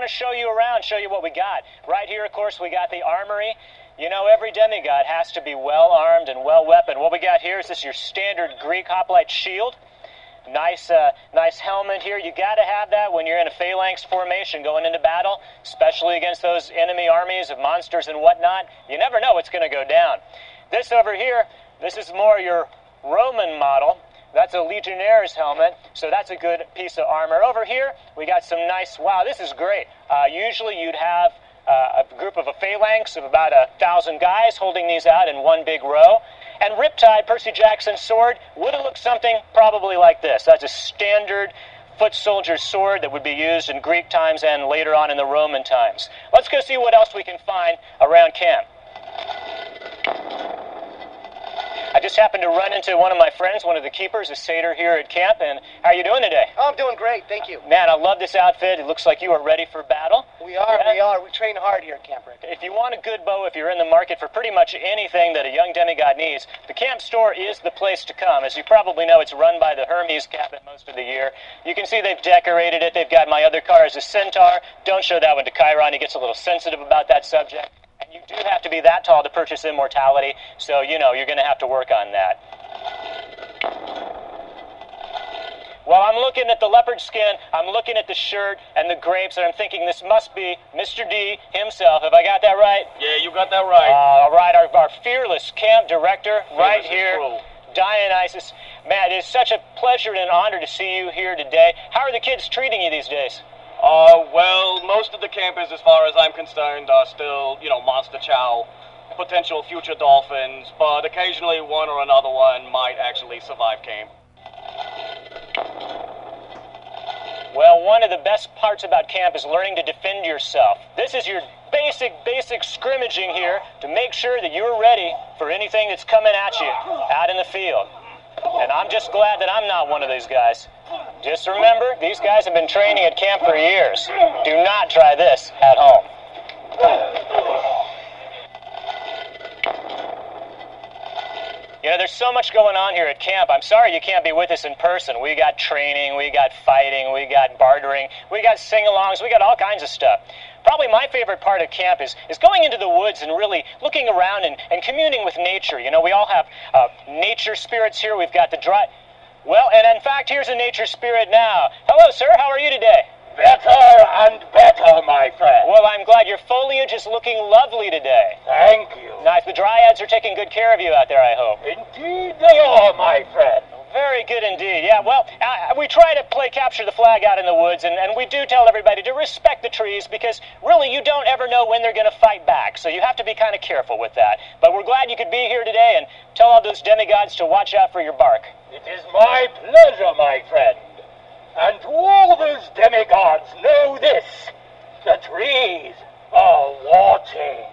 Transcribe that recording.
to show you around, show you what we got. Right here, of course, we got the armory. You know, every demigod has to be well-armed and well-weaponed. What we got here is this your standard Greek hoplite shield. Nice helmet here. You got to have that when you're in a phalanx formation going into battle, especially against those enemy armies of monsters and whatnot. You never know what's going to go down. This over here, this is more your Roman model. That's a Legionnaire's helmet, so that's a good piece of armor. Over here, we got some nice, wow, this is great. Usually you'd have a group of a phalanx of about 1,000 guys holding these out in one big row. And Riptide, Percy Jackson's sword, would have looked something probably like this. That's a standard foot soldier's sword that would be used in Greek times and later on in the Roman times. Let's go see what else we can find around camp. I just happened to run into one of my friends, one of the keepers, a satyr here at camp, and how are you doing today? Oh, I'm doing great, thank you. Man, I love this outfit. It looks like you are ready for battle. We are. We train hard here at Camp Rick. If you want a good bow, if you're in the market for pretty much anything that a young demigod needs, the camp store is the place to come. As you probably know, it's run by the Hermes Captain most of the year. You can see they've decorated it. They've got my other car as a centaur. Don't show that one to Chiron. He gets a little sensitive about that subject. And you do have to be that tall to purchase immortality, so, you know, you're going to have to work on that. Well, I'm looking at the leopard skin, I'm looking at the shirt and the grapes, and I'm thinking this must be Mr. D himself. Have I got that right? Yeah, you got that right. All right, our fearless camp director right here, Dionysus. Man, it is such a pleasure and an honor to see you here today. How are the kids treating you these days? Well, most of the campers, as far as I'm concerned, are still, you know, monster chow, potential future dolphins, but occasionally one or another one might actually survive camp. Well, one of the best parts about camp is learning to defend yourself. This is your basic scrimmaging here to make sure that you're ready for anything that's coming at you out in the field. And I'm just glad that I'm not one of these guys. Just remember, these guys have been training at camp for years. Do not try this at home. You know, there's so much going on here at camp. I'm sorry you can't be with us in person. We got training, we got fighting, we got bartering, we got sing-alongs, we got all kinds of stuff. Probably my favorite part of camp is going into the woods and really looking around and communing with nature. You know, we all have nature spirits here. We've got the dry... Well, and in fact, here's a nature spirit now. Hello, sir. How are you today? Better and better, my friend. Well, I'm glad your foliage is looking lovely today. Thank you. Nice. The dryads are taking good care of you out there, I hope. Indeed they are, my friend. Very good indeed. Yeah, well, we try to play capture the flag out in the woods, and we do tell everybody to respect the trees because really you don't ever know when they're going to fight back, so you have to be kind of careful with that. But we're glad you could be here today and tell all those demigods to watch out for your bark. It is my pleasure, my friend. And to all those demigods, know this: the trees are watching.